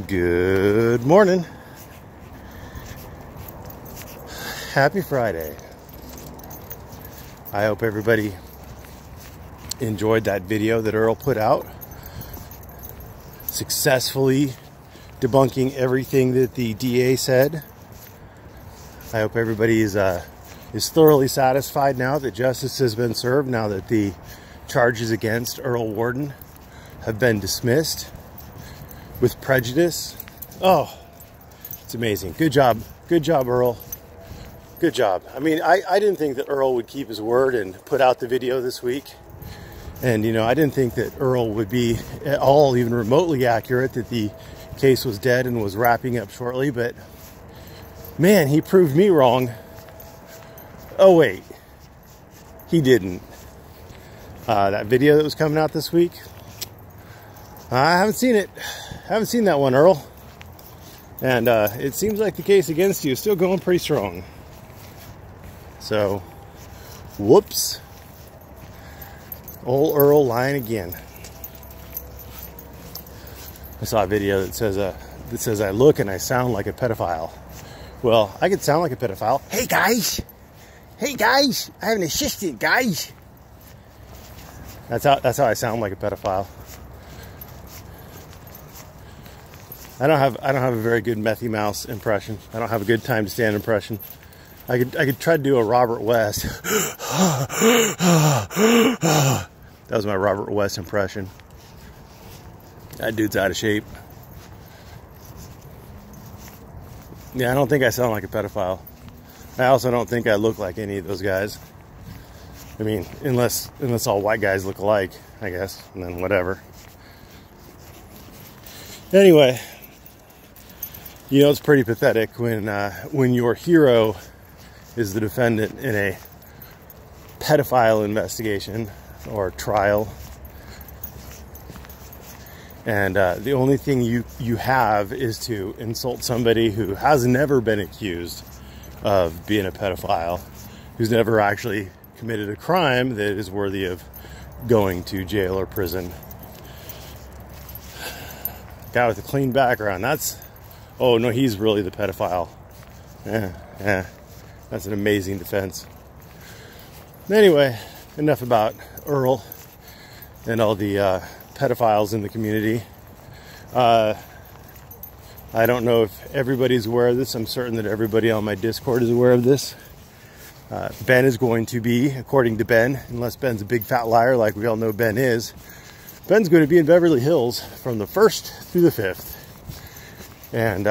Good morning. Happy Friday. I hope everybody enjoyed that video that Earl put out, successfully debunking everything that the DA said. I hope everybody is thoroughly satisfied now that justice has been served, now that the charges against Earl Warden have been dismissed with prejudice. Oh, it's amazing. Good job. Good job, Earl. Good job. I mean, I didn't think that Earl would keep his word and put out the video this week. And, you know, I didn't think that Earl would be at all even remotely accurate, that the case was dead and was wrapping up shortly. But, man, he proved me wrong. Oh, wait. He didn't. That video that was coming out this week, I haven't seen it. Haven't seen that one, Earl. And it seems like the case against you is still going pretty strong. So, whoops. Old Earl lying again. I saw a video that says I look and I sound like a pedophile. Well, I could sound like a pedophile. Hey guys, I have an assistant, guys. That's how I sound like a pedophile. I don't have a very good Methy Mouse impression. I don't have a good time to stand impression. I could try to do a Robert West. That was my Robert West impression. That dude's out of shape. Yeah, I don't think I sound like a pedophile. I also don't think I look like any of those guys. I mean, unless all white guys look alike, I guess, and then whatever. Anyway, you know, it's pretty pathetic when your hero is the defendant in a pedophile investigation or trial, and the only thing you have is to insult somebody who has never been accused of being a pedophile, who's never actually committed a crime that is worthy of going to jail or prison. Guy with a clean background, oh no, he's really the pedophile. Yeah, that's an amazing defense. Anyway, enough about Earl and all the pedophiles in the community. I don't know if everybody's aware of this. I'm certain that everybody on my Discord is aware of this. Ben is going to be, according to Ben, unless Ben's a big fat liar like we all know Ben is, Ben's going to be in Beverly Hills from the 1st through the 5th. And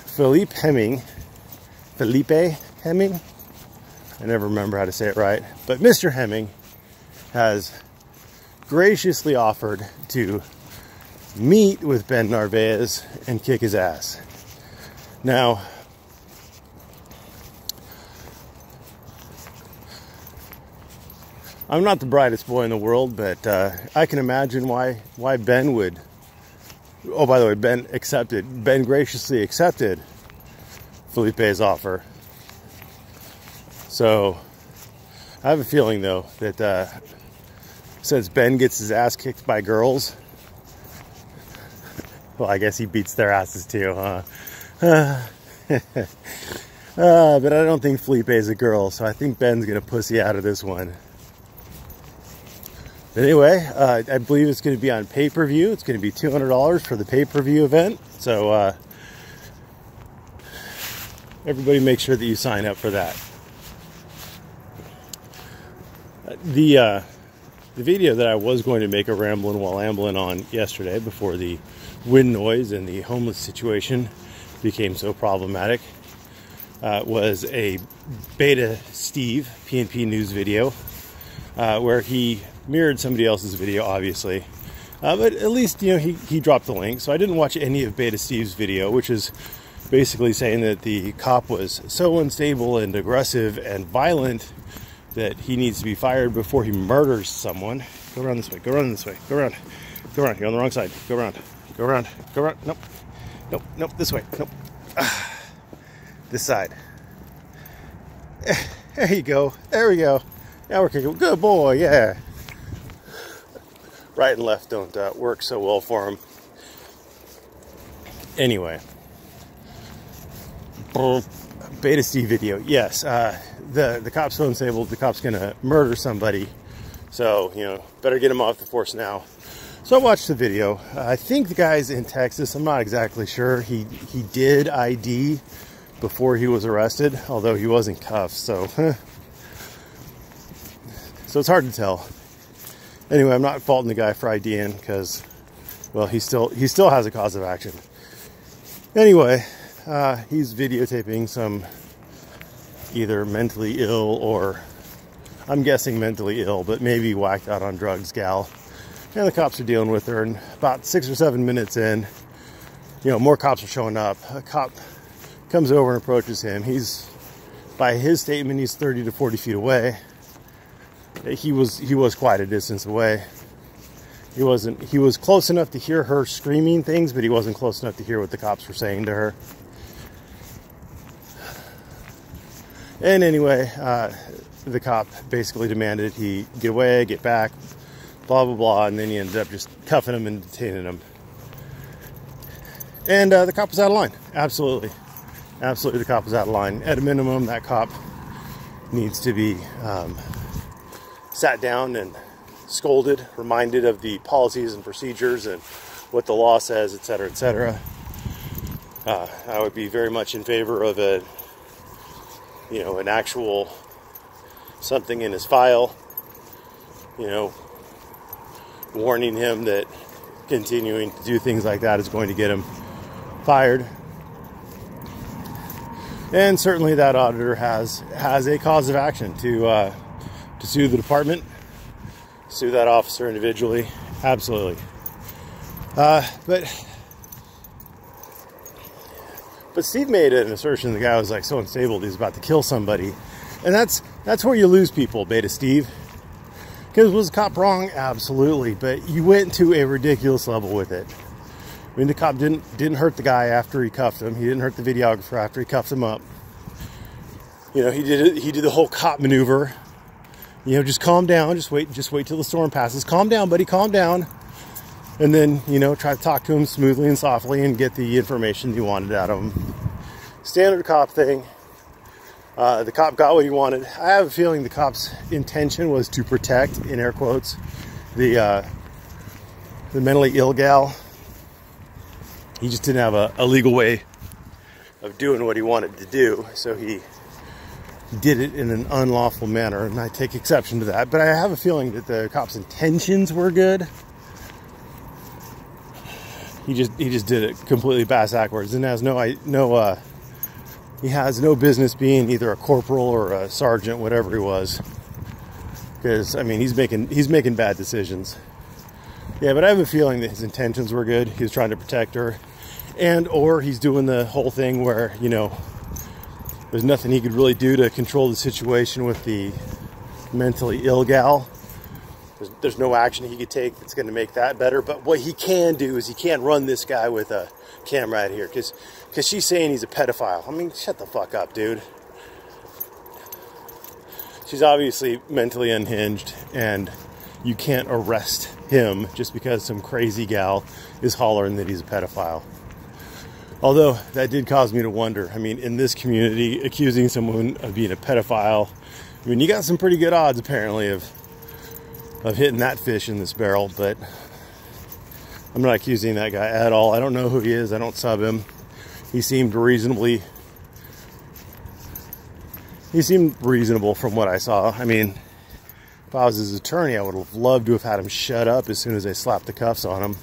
Felipe Hemming, I never remember how to say it right, but Mr. Hemming has graciously offered to meet with Ben Narvaez and kick his ass. Now, I'm not the brightest boy in the world, but I can imagine why Ben would. Oh, by the way, Ben graciously accepted Felipe's offer. So, I have a feeling, though, that since Ben gets his ass kicked by girls, well, I guess he beats their asses too, huh? But I don't think Felipe's a girl, so I think Ben's gonna pussy out of this one. But anyway, I believe it's going to be on pay-per-view. It's going to be $200 for the pay-per-view event. So everybody make sure that you sign up for that. The video that I was going to make a Ramblin while Amblin on yesterday, before the wind noise and the homeless situation became so problematic, was a Beta Steve PNP News video where he mirrored somebody else's video, obviously, but at least, you know, he dropped the link. So I didn't watch any of Beta Steve's video, which is basically saying that the cop was so unstable and aggressive and violent that he needs to be fired before he murders someone. Go around this way, go around this way, go around, you're on the wrong side, go around, nope, this way, nope, this side. There you go, there we go. Now we're kicking, good boy, yeah. Right and left don't work so well for him. Anyway, Beta Steve video. Yes, the cop's so disabled, the cop's gonna murder somebody. So, you know, better get him off the force now. So I watched the video. I think the guy's in Texas. I'm not exactly sure. He did ID before he was arrested, although he wasn't cuffed. So, so it's hard to tell. Anyway, I'm not faulting the guy for IDing because, well, he still has a cause of action. Anyway, he's videotaping some either mentally ill or, I'm guessing mentally ill, but maybe whacked out on drugs gal. And the cops are dealing with her. And about 6 or 7 minutes in, you know, more cops are showing up. A cop comes over and approaches him. He's, by his statement, he's 30 to 40 feet away. He was quite a distance away. He was close enough to hear her screaming things, but he wasn't close enough to hear what the cops were saying to her. And anyway, the cop basically demanded he get away, get back, blah, blah, blah, and then he ended up just cuffing him and detaining him. And the cop was out of line. Absolutely. Absolutely, the cop was out of line. At a minimum, that cop needs to be sat down and scolded, reminded of the policies and procedures and what the law says, etc., etc. I would be very much in favor of a, you know, an actual something in his file, you know, warning him that continuing to do things like that is going to get him fired. And certainly that auditor has a cause of action to sue the department, sue that officer individually. Absolutely. But Steve made an assertion the guy was like so unstable he's about to kill somebody. And that's where you lose people, Beta Steve. Because was the cop wrong? Absolutely. But you went to a ridiculous level with it. I mean, the cop didn't hurt the guy after he cuffed him. He didn't hurt the videographer after he cuffed him up. You know, he did the whole cop maneuver. You know, just calm down. Just wait till the storm passes. Calm down, buddy. Calm down. And then, you know, try to talk to him smoothly and softly and get the information you wanted out of him. Standard cop thing. The cop got what he wanted. I have a feeling the cop's intention was to protect, in air quotes, the mentally ill gal. He just didn't have a legal way of doing what he wanted to do, so he did it in an unlawful manner, and I take exception to that. But I have a feeling that the cop's intentions were good. He just did it completely backwards and has he has no business being either a corporal or a sergeant, whatever he was. Because I mean, he's making bad decisions. Yeah, but I have a feeling that his intentions were good. He was trying to protect her, or he's doing the whole thing where, you know, there's nothing he could really do to control the situation with the mentally ill gal. There's no action he could take that's going to make that better. But what he can do is he can't run this guy with a camera out here because she's saying he's a pedophile. I mean, shut the fuck up, dude. She's obviously mentally unhinged, and you can't arrest him just because some crazy gal is hollering that he's a pedophile. Although that did cause me to wonder. I mean, in this community, accusing someone of being a pedophile, I mean, you got some pretty good odds apparently of hitting that fish in this barrel. But I'm not accusing that guy at all. I don't know who he is. I don't sub him. He seemed reasonable from what I saw. I mean, if I was his attorney, I would have loved to have had him shut up as soon as they slapped the cuffs on him.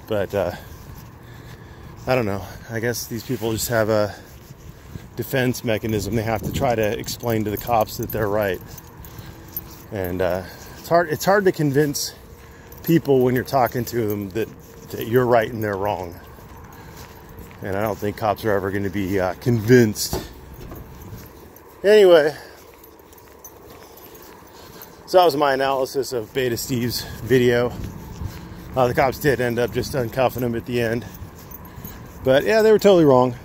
But I don't know. I guess these people just have a defense mechanism. They have to try to explain to the cops that they're right. And it's hard to convince people when you're talking to them that you're right and they're wrong. And I don't think cops are ever going to be convinced. Anyway, so that was my analysis of Beta Steve's video. The cops did end up just uncuffing him at the end. But yeah, they were totally wrong.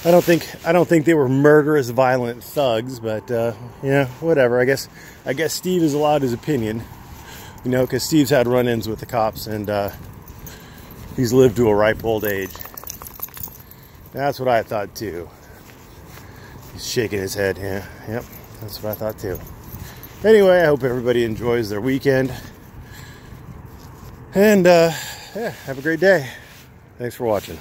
I don't think they were murderous, violent thugs, but yeah, whatever. I guess Steve is allowed his opinion, you know, because Steve's had run-ins with the cops, and you know, he has no business being either a corporal or a sergeant, whatever he was. Because I mean, he's making bad decisions. Yeah, but I have a feeling that his intentions were good. He was trying to protect her, and or he's doing the whole thing where, you know, there's nothing he could really do to control the situation with the mentally ill gal. There's no action he could take that's going to make that better. But what he can do is he can't run this guy with a camera out here because she's saying he's a pedophile. I mean, shut the fuck up, dude. he's lived to a ripe old age. That's what I thought too. He's shaking his head. Yeah, yep, that's what I thought too. Anyway, I hope everybody enjoys their weekend. And yeah, have a great day. Thanks for watching.